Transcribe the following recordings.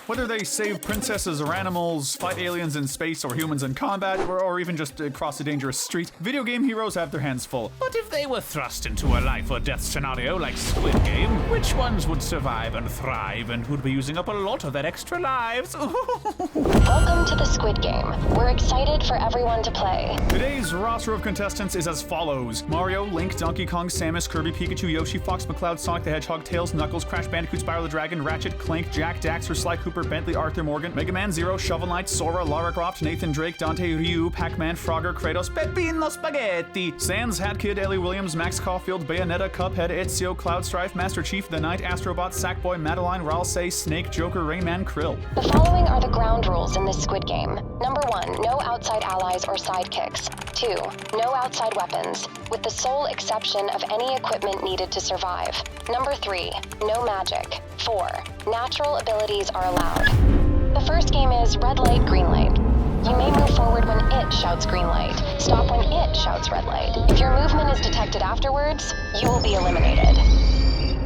Whether they save princesses or animals, fight aliens in space or humans in combat, or even just cross a dangerous street, video game heroes have their hands full. But if they were thrust into a life or death scenario like Squid Game, which ones would survive and thrive and would be using up a lot of their extra lives? Welcome to the Squid Game. We're excited for everyone to play. Today's roster of contestants is as follows: Mario, Link, Donkey Kong, Samus, Kirby, Pikachu, Yoshi, Fox, McCloud, Sonic the Hedgehog, Tails, Knuckles, Crash Bandicoot, Spyro the Dragon, Ratchet, Clank, Jack, Daxter, Sly Cooper, Bentley, Arthur Morgan, Mega Man, Zero, Shovel Knight, Sora, Lara Croft, Nathan Drake, Dante, Ryu, Pac-Man, Frogger, Kratos, Peppino Spaghetti, Sans, Hat Kid, Ellie Williams, Max Caulfield, Bayonetta, Cuphead, Ezio, Cloud Strife, Master Chief, The Knight, Astrobot, Sackboy, Madeline, Ralsei, Snake, Joker, Rayman, Krill. The following are the ground rules in this Squid Game. Number 1, no outside allies or sidekicks. 2, no outside weapons, with the sole exception of any equipment needed to survive. Number 3, no magic. 4, natural abilities are allowed. The first game is red light, green light. You may move forward when it shouts green light, stop when it shouts red light. If your movement is detected afterwards, you will be eliminated.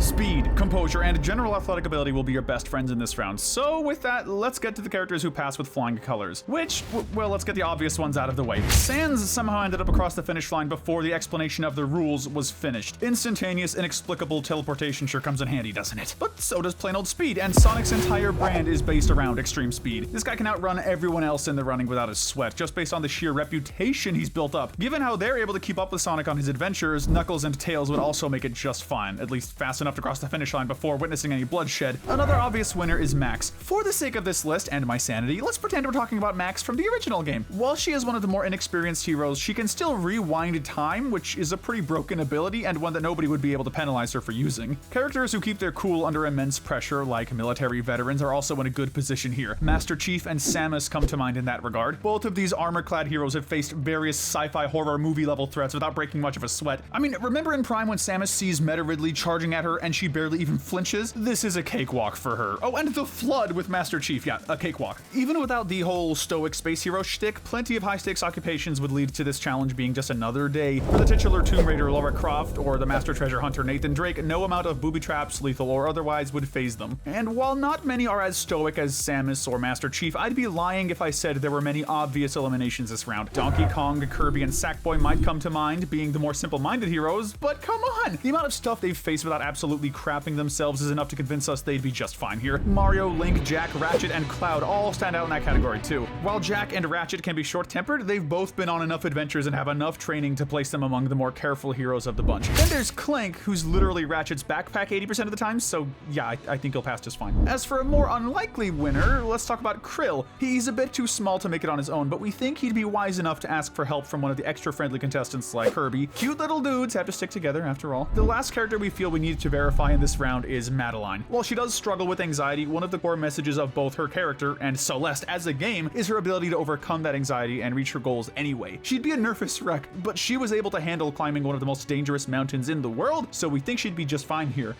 Speed, composure, and general athletic ability will be your best friends in this round. So with that, let's get to the characters who pass with flying colors. Which, well, let's get the obvious ones out of the way. Sans somehow ended up across the finish line before the explanation of the rules was finished. Instantaneous, inexplicable teleportation sure comes in handy, doesn't it? But so does plain old speed, and Sonic's entire brand is based around extreme speed. This guy can outrun everyone else in the running without a sweat, just based on the sheer reputation he's built up. Given how they're able to keep up with Sonic on his adventures, Knuckles and Tails would also make it just fine, at least fast enough to cross the finish line before witnessing any bloodshed. Another obvious winner is Max. For the sake of this list and my sanity, let's pretend we're talking about Max from the original game. While she is one of the more inexperienced heroes, she can still rewind time, which is a pretty broken ability and one that nobody would be able to penalize her for using. Characters who keep their cool under immense pressure, like military veterans, are also in a good position here. Master Chief and Samus come to mind in that regard. Both of these armor-clad heroes have faced various sci-fi horror movie level threats without breaking much of a sweat. I mean, remember in Prime when Samus sees Meta Ridley charging at her and she barely even flinches? This is a cakewalk for her. Oh, and the Flood with Master Chief, yeah, a cakewalk. Even without the whole stoic space hero shtick, plenty of high-stakes occupations would lead to this challenge being just another day. For the titular Tomb Raider Lara Croft or the Master Treasure Hunter Nathan Drake, no amount of booby traps, lethal or otherwise, would faze them. And while not many are as stoic as Samus or Master Chief, I'd be lying if I said there were many obvious eliminations this round. Donkey Kong, Kirby, and Sackboy might come to mind, being the more simple-minded heroes, but come on! The amount of stuff they've faced without absolutely crapping themselves is enough to convince us they'd be just fine here. Mario, Link, Jack, Ratchet, and Cloud all stand out in that category too. While Jack and Ratchet can be short-tempered, they've both been on enough adventures and have enough training to place them among the more careful heroes of the bunch. Then there's Clank, who's literally Ratchet's backpack 80% of the time, so yeah, I think he'll pass just fine. As for a more unlikely winner, let's talk about Krill. He's a bit too small to make it on his own, but we think he'd be wise enough to ask for help from one of the extra friendly contestants like Kirby. Cute little dudes have to stick together after all. The last character we feel we need to verify in this round is Madeline. While she does struggle with anxiety, one of the core messages of both her character and Celeste as a game is her ability to overcome that anxiety and reach her goals anyway. She'd be a nervous wreck, but she was able to handle climbing one of the most dangerous mountains in the world, so we think she'd be just fine here.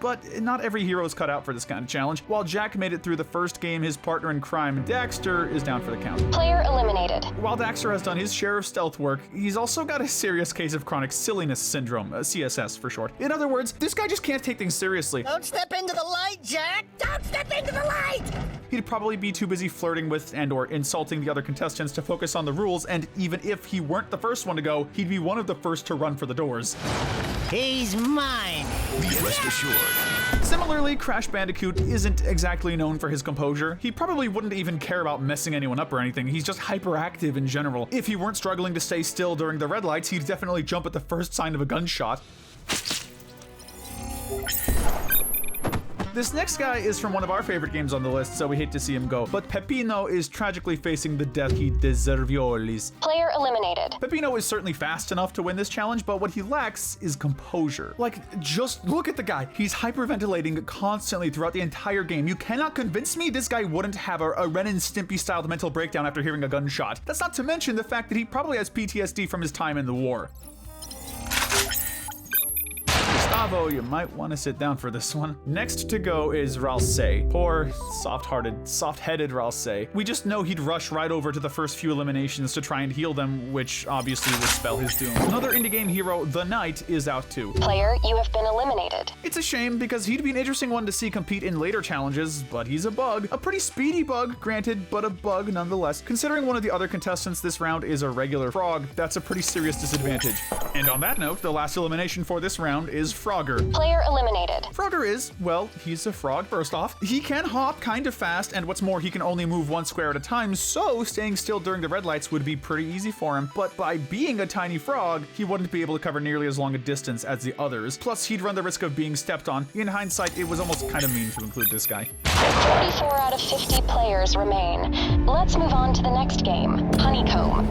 But not every hero is cut out for this kind of challenge. While Jack made it through the first game, his partner in crime, Daxter, is down for the count. Player eliminated. While Daxter has done his share of stealth work, he's also got a serious case of chronic silliness syndrome, CSS for short. In other words, this guy just can't take things seriously. Don't step into the light, Jack! Don't step into the light! He'd probably be too busy flirting with and or insulting the other contestants to focus on the rules, and even if he weren't the first one to go, he'd be one of the first to run for the doors. He's mine! Be rest assured. Similarly, Crash Bandicoot isn't exactly known for his composure. He probably wouldn't even care about messing anyone up or anything. He's just hyperactive in general. If he weren't struggling to stay still during the red lights, he'd definitely jump at the first sign of a gunshot. This next guy is from one of our favorite games on the list, so we hate to see him go. But Peppino is tragically facing the death he deserviolis. Player eliminated. Peppino is certainly fast enough to win this challenge, but what he lacks is composure. Like, just look at the guy. He's hyperventilating constantly throughout the entire game. You cannot convince me this guy wouldn't have a Ren and Stimpy-styled mental breakdown after hearing a gunshot. That's not to mention the fact that he probably has PTSD from his time in the war. Bravo, you might want to sit down for this one. Next to go is Ralsei. Poor, soft-headed Ralsei. We just know he'd rush right over to the first few eliminations to try and heal them, which obviously would spell his doom. Another indie-game hero, the Knight, is out too. Player, you have been eliminated. It's a shame because he'd be an interesting one to see compete in later challenges, but he's a bug. A pretty speedy bug, granted, but a bug nonetheless. Considering one of the other contestants this round is a regular frog, that's a pretty serious disadvantage. And on that note, the last elimination for this round is Frogger. Player eliminated. Frogger is, well, he's a frog, first off. He can hop kind of fast, and what's more, he can only move one square at a time, so staying still during the red lights would be pretty easy for him. But by being a tiny frog, he wouldn't be able to cover nearly as long a distance as the others. Plus, he'd run the risk of being stepped on. In hindsight, it was almost kind of mean to include this guy. 44 out of 50 players remain. Let's move on to the next game, Honeycomb.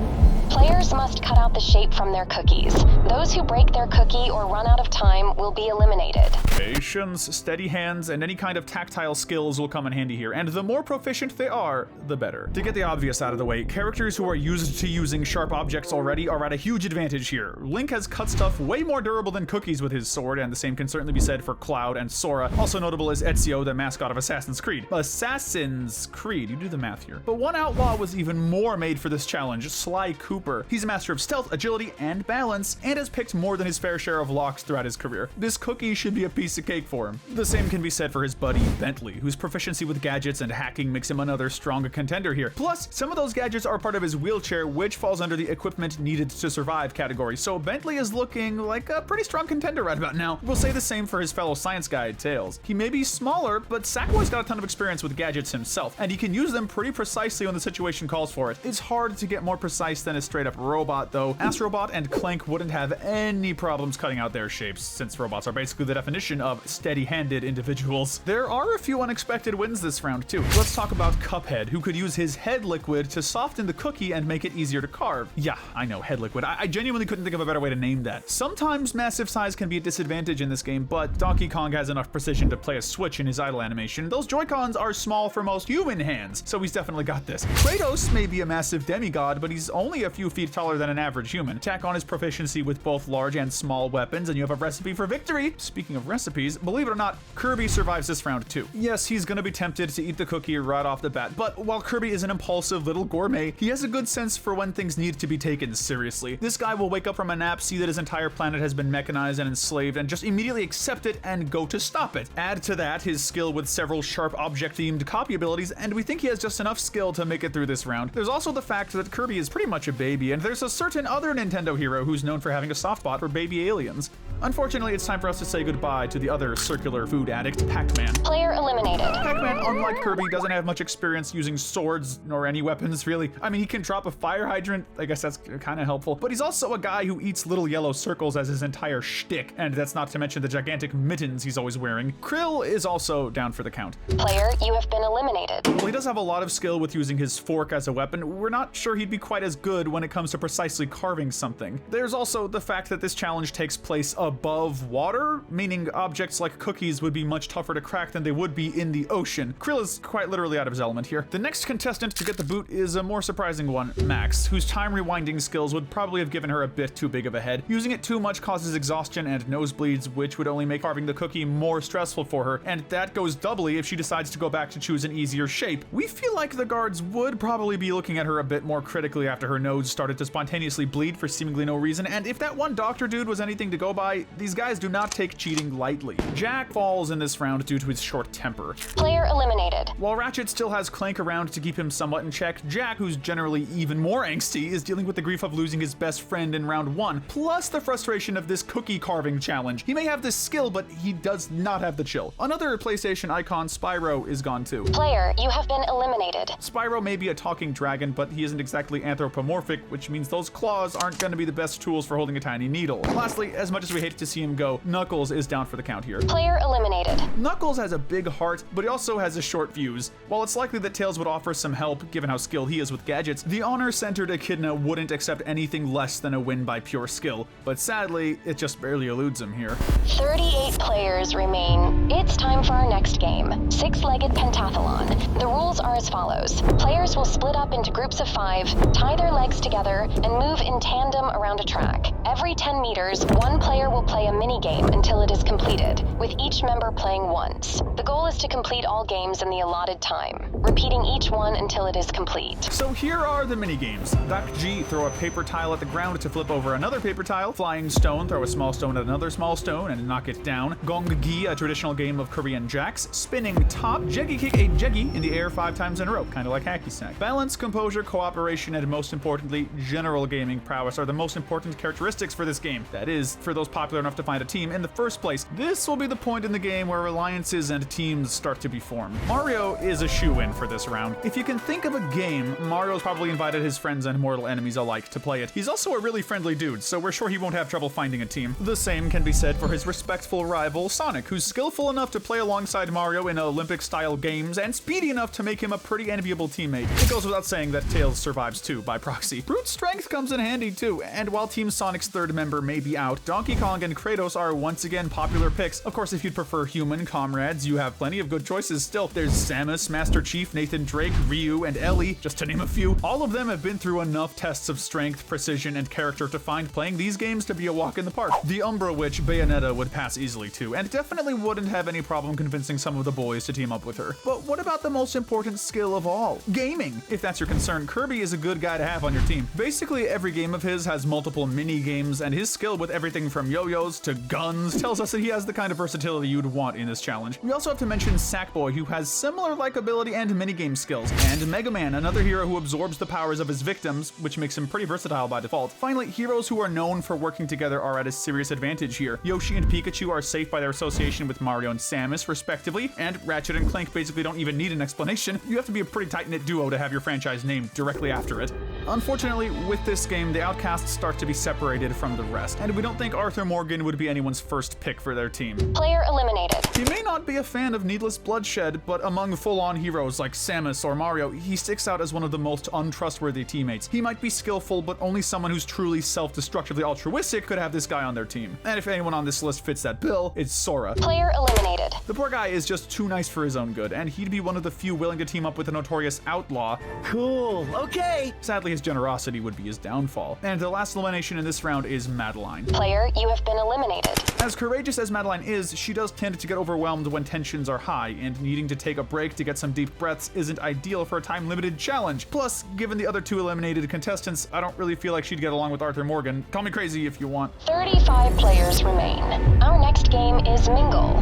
Players must cut out the shape from their cookies. Those who break their cookie or run out of time will be eliminated. Patience, steady hands, and any kind of tactile skills will come in handy here, and the more proficient they are, the better. To get the obvious out of the way, characters who are used to using sharp objects already are at a huge advantage here. Link has cut stuff way more durable than cookies with his sword, and the same can certainly be said for Cloud and Sora. Also notable is Ezio, the mascot of Assassin's Creed. Assassin's Creed, you do the math here. But one outlaw was even more made for this challenge, Sly Cooper. He's a master of stealth, agility, and balance, and has picked more than his fair share of locks throughout his career. This cookie should be a piece of cake for him. The same can be said for his buddy, Bentley, whose proficiency with gadgets and hacking makes him another strong contender here. Plus, some of those gadgets are part of his wheelchair, which falls under the equipment needed to survive category, so Bentley is looking like a pretty strong contender right about now. We'll say the same for his fellow science guy, Tails. He may be smaller, but Sackboy's got a ton of experience with gadgets himself, and he can use them pretty precisely when the situation calls for it. It's hard to get more precise than a straight-up robot, though. Astrobot and Clank wouldn't have any problems cutting out their shapes, since robots are basically the definition of steady-handed individuals. There are a few unexpected wins this round, too. Let's talk about Cuphead, who could use his head liquid to soften the cookie and make it easier to carve. Yeah, I know, head liquid. I genuinely couldn't think of a better way to name that. Sometimes massive size can be a disadvantage in this game, but Donkey Kong has enough precision to play a switch in his idle animation. Those Joy-Cons are small for most human hands, so he's definitely got this. Kratos may be a massive demigod, but he's only a few feet taller than an average human. Tack on his proficiency with both large and small weapons, and you have a recipe for victory. Speaking of recipes, believe it or not, Kirby survives this round too. Yes, he's gonna be tempted to eat the cookie right off the bat, but while Kirby is an impulsive little gourmet, he has a good sense for when things need to be taken seriously. This guy will wake up from a nap, see that his entire planet has been mechanized and enslaved, and just immediately accept it and go to stop it. Add to that his skill with several sharp object-themed copy abilities, and we think he has just enough skill to make it through this round. There's also the fact that Kirby is pretty much a baby, and there's a certain other Nintendo hero who's known for having a soft spot for baby aliens. Unfortunately, it's time for us to say goodbye to the other circular food addict, Pac-Man. Player eliminated. Pac-Man, unlike Kirby, doesn't have much experience using swords nor any weapons, really. I mean, he can drop a fire hydrant. I guess that's kind of helpful. But he's also a guy who eats little yellow circles as his entire shtick, and that's not to mention the gigantic mittens he's always wearing. Krill is also down for the count. Player, you have been eliminated. While he does have a lot of skill with using his fork as a weapon, we're not sure he'd be quite as good when it comes to precisely carving something. There's also the fact that this challenge takes place above water, meaning objects like cookies would be much tougher to crack than they would be in the ocean. Krill is quite literally out of his element here. The next contestant to get the boot is a more surprising one, Max, whose time rewinding skills would probably have given her a bit too big of a head. Using it too much causes exhaustion and nosebleeds, which would only make carving the cookie more stressful for her, and that goes doubly if she decides to go back to choose an easier shape. We feel like the guards would probably be looking at her a bit more critically after her nose started to spontaneously bleed for seemingly no reason, and if that one doctor dude was anything to go by, these guys do not take cheating lightly. Jack falls in this round due to his short temper. Player eliminated. While Ratchet still has Clank around to keep him somewhat in check, Jack, who's generally even more angsty, is dealing with the grief of losing his best friend in round 1, plus the frustration of this cookie carving challenge. He may have this skill, but he does not have the chill. Another PlayStation icon, Spyro, is gone too. Player, you have been eliminated. Spyro may be a talking dragon, but he isn't exactly anthropomorphic, which means those claws aren't going to be the best tools for holding a tiny needle. Lastly, as much as we hate to see him go, Knuckles is down for the count here. Player eliminated. Knuckles has a big heart, but he also has a short fuse. While it's likely that Tails would offer some help, given how skilled he is with gadgets, the honor-centered echidna wouldn't accept anything less than a win by pure skill. But sadly, it just barely eludes him here. 38 players remain. It's time for our next game, six-legged pentathlon. The rules are as follows. Players will split up into groups of 5, tie their legs together, and move in tandem around a track. Every 10 meters, one player will play a mini-game until it is completed, with each member playing once. The goal is to complete all games in the allotted time, repeating each one until it is complete. So here are the mini-games. Dak G, throw a paper tile at the ground to flip over another paper tile. Flying Stone, throw a small stone at another small stone and knock it down. Gong Gi, a traditional game of Korean jacks. Spinning Top, Jeggy kick a Jeggy in the air 5 times in a row, kind of like hacky sack. Balance, composure, cooperation, and most importantly, general gaming prowess are the most important characteristics for this game. That is, for those popular enough to find a team in the first place. This will be the point in the game where alliances and teams start to be formed. Mario is a shoo-in for this round. If you can think of a game, Mario's probably invited his friends and mortal enemies alike to play it. He's also a really friendly dude, so we're sure he won't have trouble finding a team. The same can be said for his respectful rival, Sonic, who's skillful enough to play alongside Mario in Olympic-style games and speedy enough to make him a pretty enviable teammate. It goes without saying that Tails survives too, by proxy. Brute strength comes in handy too, and while Team Sonic's third member may be out, Donkey Kong and Kratos are once again popular picks. Of course, if you'd prefer human comrades, you have plenty of good choices still. There's Samus, Master Chief, Nathan Drake, Ryu, and Ellie, just to name a few. All of them have been through enough tests of strength, precision, and character to find playing these games to be a walk in the park. The Umbra Witch, Bayonetta, would pass easily too, and definitely wouldn't have any problem convincing some of the boys to team up with her. But what about the most important skill of all? Gaming! If that's your concern, Kirby is a good guy to have on your team. Basically, every game of his has multiple mini-games, and his skill with everything from yo-yos to guns tells us that he has the kind of versatility you'd want in this challenge. We also have to mention Sackboy, who has similar likability and minigame skills, and Mega Man, another hero who absorbs the powers of his victims, which makes him pretty versatile by default. Finally, heroes who are known for working together are at a serious advantage here. Yoshi and Pikachu are safe by their association with Mario and Samus, respectively, and Ratchet and Clank basically don't even need an explanation. You have to be a pretty tight-knit duo to have your franchise named directly after it. Unfortunately, with this game, the outcasts start to be separated from the rest, and we don't think Arthur Morgan would be anyone's first pick for their team. Player eliminated. He may not be a fan of needless bloodshed, but among full-on heroes like Samus or Mario, he sticks out as one of the most untrustworthy teammates. He might be skillful, but only someone who's truly self-destructively altruistic could have this guy on their team. And if anyone on this list fits that bill, it's Sora. Player eliminated. The poor guy is just too nice for his own good, and he'd be one of the few willing to team up with a notorious outlaw. Cool, okay. Sadly, his generosity would be his downfall. And the last elimination in this round is Madeline. Player, you have been eliminated. As courageous as Madeline is, she does tend to get overwhelmed when tensions are high, and needing to take a break to get some deep breaths isn't ideal for a time-limited challenge. Plus, given the other 2 eliminated contestants, I don't really feel like she'd get along with Arthur Morgan. Call me crazy if you want. 35 players remain. Our next game is Mingle.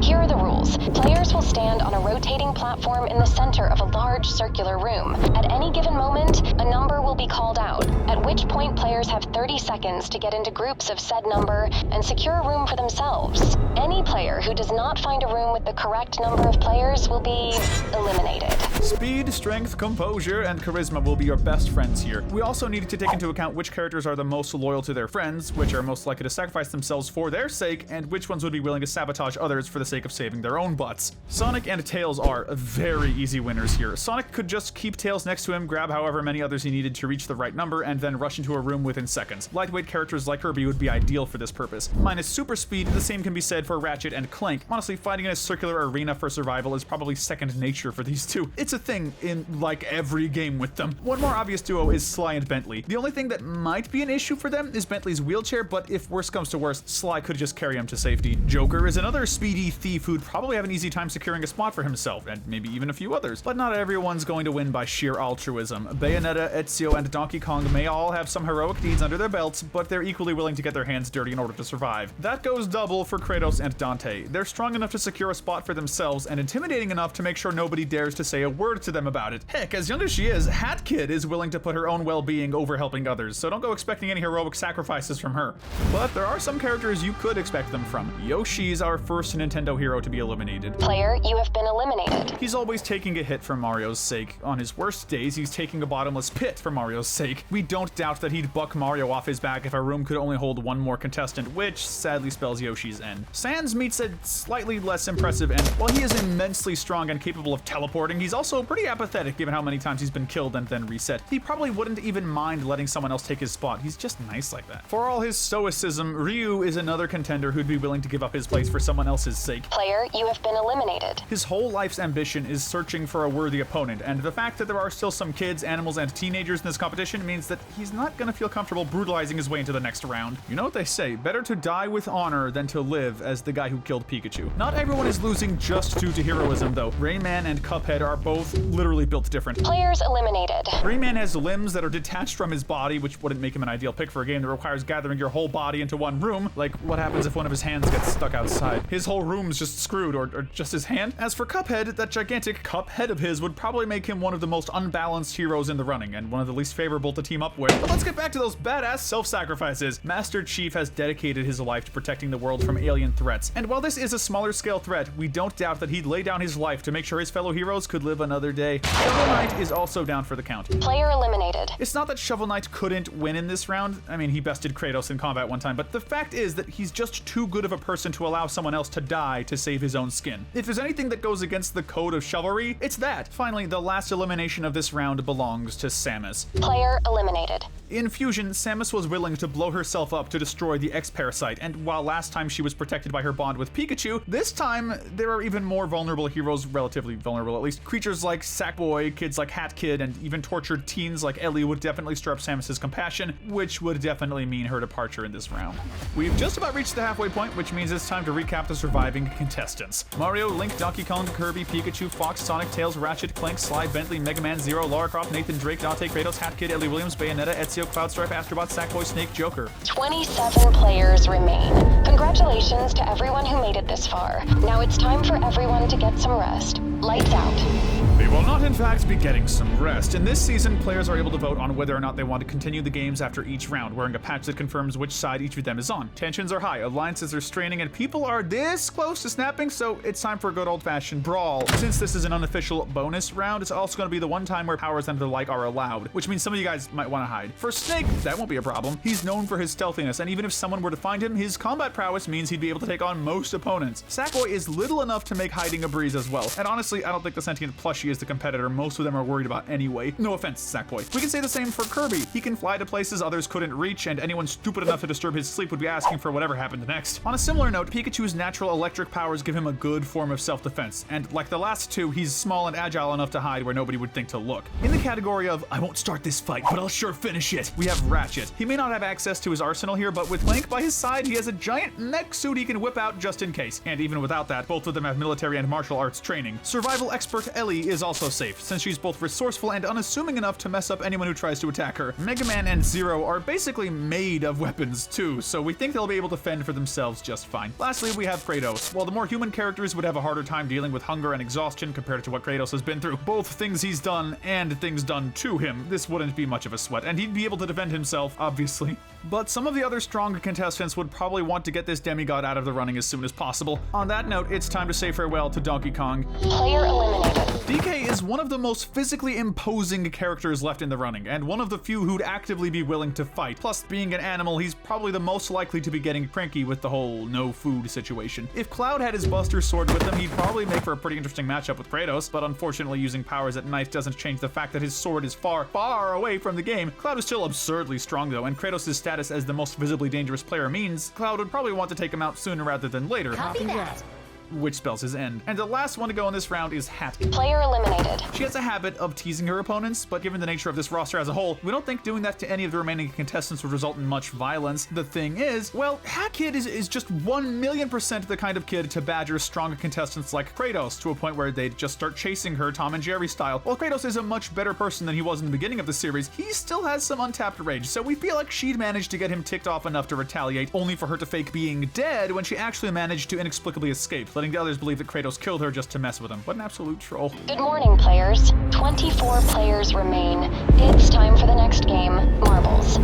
Here are the rules. Players will stand on a rotating platform in the center of a large circular room. At any given moment, a number will be called out, at which point players have 30 seconds to get into groups of said number and secure a room for themselves. Any player who does not find a room with the correct number of players will be eliminated. Speed, strength, composure, and charisma will be your best friends here. We also need to take into account which characters are the most loyal to their friends, which are most likely to sacrifice themselves for their sake, and which ones would be willing to sabotage others for the sake of saving their own butts. Sonic and Tails are very easy winners here. Sonic could just keep Tails next to him, grab however many others he needed to reach the right number, and then rush into a room within seconds. Lightweight characters like Kirby would be ideal for this purpose. Minus super speed, the same can be said for Ratchet and Clank. Honestly, fighting in a circular arena for survival is probably second nature for these two. It's a thing in like every game with them. One more obvious duo is Sly and Bentley. The only thing that might be an issue for them is Bentley's wheelchair, but if worst comes to worst, Sly could just carry him to safety. Joker is another speedy thief who'd probably have an easy time securing a spot for himself, and maybe even a few others. But not everyone's going to win by sheer altruism. Bayonetta, Ezio, and Donkey Kong may all have some heroic deeds under their belts, but they're equally willing to get their hands dirty in order to survive. That goes double for Kratos and Dante. They're strong enough to secure a spot for themselves and intimidating enough to make sure nobody dares to say a word to them about it. Heck, as young as she is, Hat Kid is willing to put her own well-being over helping others, so don't go expecting any heroic sacrifices from her. But there are some characters you could expect them from. Yoshi's our first Nintendo hero to be eliminated. Player, you have been eliminated. He's always taking a hit for Mario's sake. On his worst days, he's taking a bottomless pit for Mario's sake. We don't doubt that he'd buck Mario off his back if a room could only hold one more contestant, which sadly spells Yoshi's end. Sans meets a slightly less impressive end. While he is immensely strong and capable of teleporting, he's also pretty apathetic given how many times he's been killed and then reset. He probably wouldn't even mind letting someone else take his spot. He's just nice like that. For all his stoicism, Ryu is another contender who'd be willing to give up his place for someone else's sake. sake. Player, you have been eliminated. His whole life's ambition is searching for a worthy opponent, and the fact that there are still some kids, animals, and teenagers in this competition means that he's not gonna feel comfortable brutalizing his way into the next round. You know what they say, better to die with honor than to live as the guy who killed Pikachu. Not everyone is losing just due to heroism though. Rayman and Cuphead are both literally built different. Players eliminated. Rayman has limbs that are detached from his body, which wouldn't make him an ideal pick for a game that requires gathering your whole body into one room. Like, what happens if one of his hands gets stuck outside? His whole room's just screwed, or just his hand? As for Cuphead, that gigantic cup head of his would probably make him one of the most unbalanced heroes in the running, and one of the least favorable to team up with. But let's get back to those badass self-sacrifices. Master Chief has dedicated his life to protecting the world from alien threats, and while this is a smaller scale threat, we don't doubt that he'd lay down his life to make sure his fellow heroes could live another day. Shovel Knight is also down for the count. Player eliminated. It's not that Shovel Knight couldn't win in this round. I mean, he bested Kratos in combat one time, but the fact is that he's just too good of a person to allow someone else to die to save his own skin. If there's anything that goes against the code of chivalry, it's that. Finally, the last elimination of this round belongs to Samus. Player eliminated. In Fusion, Samus was willing to blow herself up to destroy the X-Parasite, and while last time she was protected by her bond with Pikachu, this time there are even more vulnerable heroes, relatively vulnerable at least. Creatures like Sackboy, kids like Hat Kid, and even tortured teens like Ellie would definitely stir up Samus's compassion, which would definitely mean her departure in this round. We've just about reached the halfway point, which means it's time to recap the surviving contestants. Mario, Link, Donkey Kong, Kirby, Pikachu, Fox, Sonic, Tails, Ratchet, Clank, Sly, Bentley, Mega Man, Zero, Lara Croft, Nathan Drake, Dante, Kratos, Hat Kid, Ellie Williams, Bayonetta, Ezio, Cloud Strife, Astrobot, Sackboy, Snake, Joker. 27 players remain. Congratulations to everyone who made it this far. Now it's time for everyone to get some rest. Lights out. They will not in fact be getting some rest. In this season, players are able to vote on whether or not they want to continue the games after each round, wearing a patch that confirms which side each of them is on. Tensions are high, alliances are straining, and people are this close to snapping, so it's time for a good old-fashioned brawl. Since this is an unofficial bonus round, it's also going to be the one time where powers and the like are allowed, which means some of you guys might want to hide. For Snake, that won't be a problem. He's known for his stealthiness, and even if someone were to find him, his combat prowess means he'd be able to take on most opponents. Sackboy is little enough to make hiding a breeze as well, and honestly, I don't think the sentient plushie is the competitor most of them are worried about anyway. No offense, Sackboy. We can say the same for Kirby. He can fly to places others couldn't reach, and anyone stupid enough to disturb his sleep would be asking for whatever happened next. On a similar note, Pikachu's natural electric powers give him a good form of self-defense, and like the last two, he's small and agile enough to hide where nobody would think to look. In the category of, I won't start this fight, but I'll sure finish it, we have Ratchet. He may not have access to his arsenal here, but with Link by his side, he has a giant mech suit he can whip out just in case. And even without that, both of them have military and martial arts training. Survival expert Ellie is also safe, since she's both resourceful and unassuming enough to mess up anyone who tries to attack her. Mega Man and Zero are basically made of weapons too, so we think they'll be able to fend for themselves just fine. Lastly, we have Kratos. While the more human characters would have a harder time dealing with hunger and exhaustion compared to what Kratos has been through, both things he's done and things done to him, this wouldn't be much of a sweat, and he'd be able to defend himself, obviously. But some of the other stronger contestants would probably want to get this demigod out of the running as soon as possible. On that note, it's time to say farewell to Donkey Kong. Player eliminated. DK is one of the most physically imposing characters left in the running, and one of the few who'd actively be willing to fight. Plus, being an animal, he's probably the most likely to be getting cranky with the whole no food situation. If Cloud had his Buster Sword with him, he'd probably make for a pretty interesting matchup with Kratos, but unfortunately using powers at night doesn't change the fact that his sword is far, far away from the game. Cloud is still absurdly strong though, and Kratos' status as the most visibly dangerous player means Cloud would probably want to take him out sooner rather than later. Copy that. Which spells his end. And the last one to go in this round is Hat. Player eliminated. She has a habit of teasing her opponents, but given the nature of this roster as a whole, we don't think doing that to any of the remaining contestants would result in much violence. The thing is, well, Hat Kid is just 1,000,000% the kind of kid to badger stronger contestants like Kratos to a point where they'd just start chasing her Tom and Jerry style. While Kratos is a much better person than he was in the beginning of the series, he still has some untapped rage, so we feel like she'd managed to get him ticked off enough to retaliate, only for her to fake being dead when she actually managed to inexplicably escape, letting the others believe that Kratos killed her just to mess with him. What an absolute troll. Good morning, players. 24 players remain. It's time for the next game, Marbles.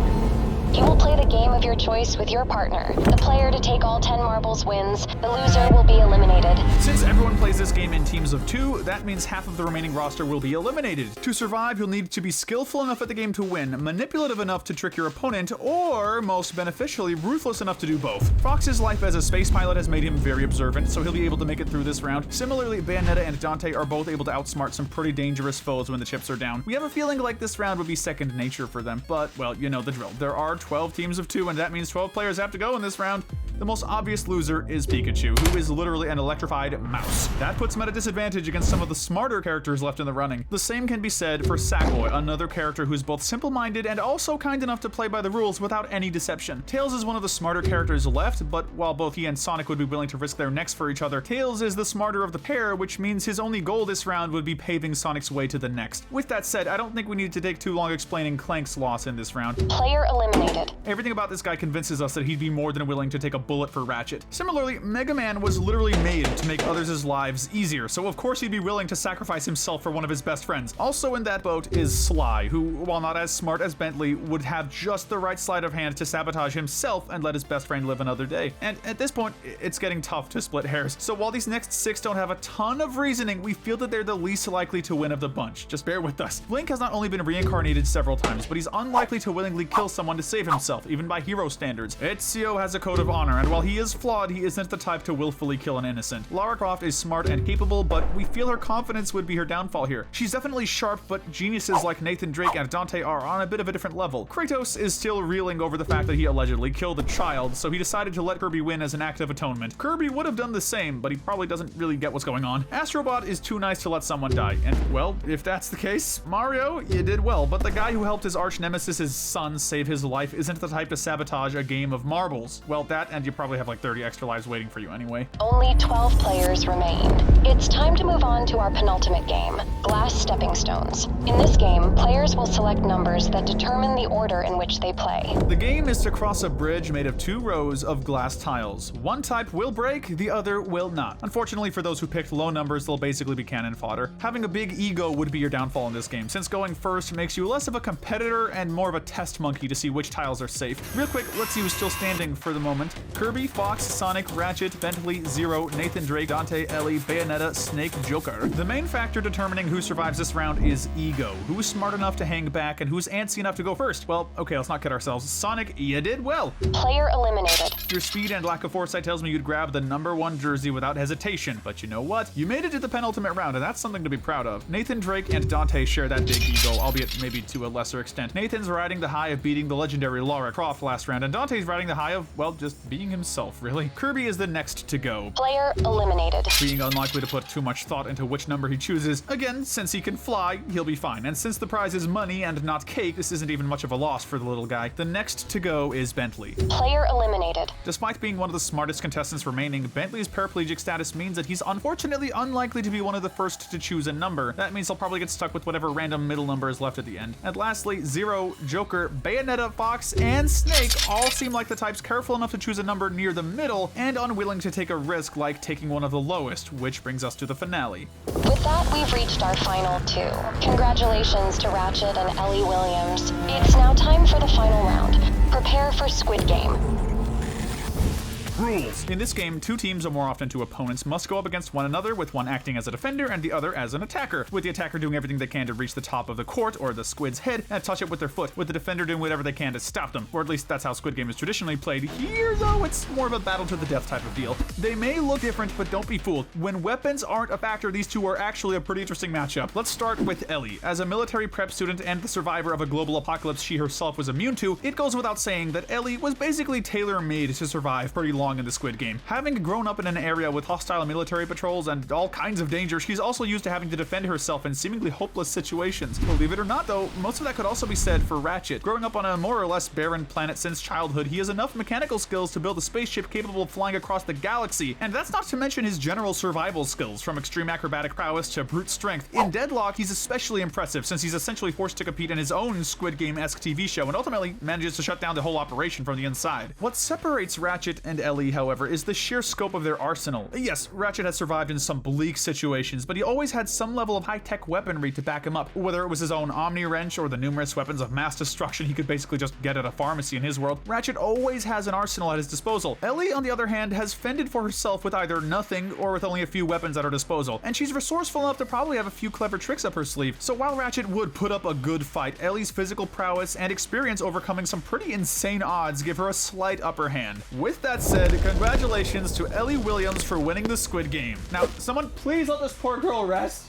You will play the game of your choice with your partner. The player to take all 10 marbles wins. The loser will be eliminated. Since everyone plays this game in teams of 2, that means half of the remaining roster will be eliminated. To survive, you'll need to be skillful enough at the game to win, manipulative enough to trick your opponent, or, most beneficially, ruthless enough to do both. Fox's life as a space pilot has made him very observant, so he'll be able to make it through this round. Similarly, Bayonetta and Dante are both able to outsmart some pretty dangerous foes when the chips are down. We have a feeling like this round would be second nature for them, but, well, you know the drill. There are 12 teams of 2, and that means 12 players have to go in this round. The most obvious loser is Pikachu, who is literally an electrified mouse. That puts him at a disadvantage against some of the smarter characters left in the running. The same can be said for Sackboy, another character who's both simple-minded and also kind enough to play by the rules without any deception. Tails is one of the smarter characters left, but while both he and Sonic would be willing to risk their necks for each other, Tails is the smarter of the pair, which means his only goal this round would be paving Sonic's way to the next. With that said, I don't think we need to take too long explaining Clank's loss in this round. Player eliminated. Everything about this guy convinces us that he'd be more than willing to take a bullet for Ratchet. Similarly, Mega Man was literally made to make others' lives easier, so of course he'd be willing to sacrifice himself for one of his best friends. Also in that boat is Sly, who, while not as smart as Bentley, would have just the right sleight of hand to sabotage himself and let his best friend live another day. And at this point, it's getting tough to split hairs. So while these next 6 don't have a ton of reasoning, we feel that they're the least likely to win of the bunch. Just bear with us. Link has not only been reincarnated several times, but he's unlikely to willingly kill someone to save himself, even by hero standards. Ezio has a code of honor, and while he is flawed, he isn't the type to willfully kill an innocent. Lara Croft is smart and capable, but we feel her confidence would be her downfall here. She's definitely sharp, but geniuses like Nathan Drake and Dante are on a bit of a different level. Kratos is still reeling over the fact that he allegedly killed a child, so he decided to let Kirby win as an act of atonement. Kirby would have done the same, but he probably doesn't really get what's going on. Astrobot is too nice to let someone die, and well, if that's the case, Mario, you did well, but the guy who helped his arch nemesis' son save his life isn't the type to sabotage a game of marbles. Well, that, and you probably have like 30 extra lives waiting for you anyway. Only 12 players remain. It's time to move on to our penultimate game, Glass Stepping Stones. In this game, players will select numbers that determine the order in which they play. The game is to cross a bridge made of 2 rows of glass tiles. One type will break, the other will not. Unfortunately for those who picked low numbers, they'll basically be cannon fodder. Having a big ego would be your downfall in this game, since going first makes you less of a competitor and more of a test monkey to see which tiles are safe. Real quick, let's see who's still standing for the moment. Kirby, Fox, Sonic, Ratchet, Bentley, Zero, Nathan Drake, Dante, Ellie, Bayonetta, Snake, Joker. The main factor determining who survives this round is ego. Who's smart enough to hang back and who's antsy enough to go first? Well, okay, let's not kid ourselves. Sonic, you did well. Player eliminated. Your speed and lack of foresight tells me you'd grab the #1 jersey without hesitation, but you know what? You made it to the penultimate round, and that's something to be proud of. Nathan Drake and Dante share that big ego, albeit maybe to a lesser extent. Nathan's riding the high of beating the legendary Lara Croft last round, and Dante's riding the high of, well, just being himself, really. Kirby is the next to go. Player eliminated. Being unlikely to put too much thought into which number he chooses. Again, since he can fly, he'll be fine. And since the prize is money and not cake, this isn't even much of a loss for the little guy. The next to go is Bentley. Player eliminated. Despite being one of the smartest contestants remaining, Bentley's paraplegic status means that he's unfortunately unlikely to be one of the first to choose a number. That means he'll probably get stuck with whatever random middle number is left at the end. And lastly, Zero, Joker, Bayonetta, Fox, and Snake all seem like the types careful enough to choose a number near the middle and unwilling to take a risk like taking one of the lowest, which brings us to the finale. With that, we've reached our final 2. Congratulations to Ratchet and Ellie Williams. It's now time for the final round. Prepare for Squid Game. Rules. In this game, 2 teams, or more often 2 opponents, must go up against one another, with one acting as a defender and the other as an attacker, with the attacker doing everything they can to reach the top of the court or the squid's head and touch it with their foot, with the defender doing whatever they can to stop them, or at least that's how Squid Game is traditionally played. Here, though, it's more of a battle to the death type of deal. They may look different, but don't be fooled. When weapons aren't a factor, these 2 are actually a pretty interesting matchup. Let's start with Ellie. As a military prep student and the survivor of a global apocalypse she herself was immune to, it goes without saying that Ellie was basically tailor-made to survive pretty long in the Squid Game. Having grown up in an area with hostile military patrols and all kinds of danger, she's also used to having to defend herself in seemingly hopeless situations. Believe it or not, though, most of that could also be said for Ratchet. Growing up on a more or less barren planet since childhood, he has enough mechanical skills to build a spaceship capable of flying across the galaxy, and that's not to mention his general survival skills, from extreme acrobatic prowess to brute strength. In Deadlock, he's especially impressive, since he's essentially forced to compete in his own Squid Game-esque TV show, and ultimately manages to shut down the whole operation from the inside. What separates Ratchet and Ellie, however, is the sheer scope of their arsenal. Yes, Ratchet has survived in some bleak situations, but he always had some level of high-tech weaponry to back him up, whether it was his own Omni Wrench or the numerous weapons of mass destruction he could basically just get at a pharmacy in his world. Ratchet always has an arsenal at his disposal. Ellie, on the other hand, has fended for herself with either nothing or with only a few weapons at her disposal, and she's resourceful enough to probably have a few clever tricks up her sleeve. So while Ratchet would put up a good fight, Ellie's physical prowess and experience overcoming some pretty insane odds give her a slight upper hand. With that said, congratulations to Ellie Williams for winning the Squid Game. Now, someone please let this poor girl rest.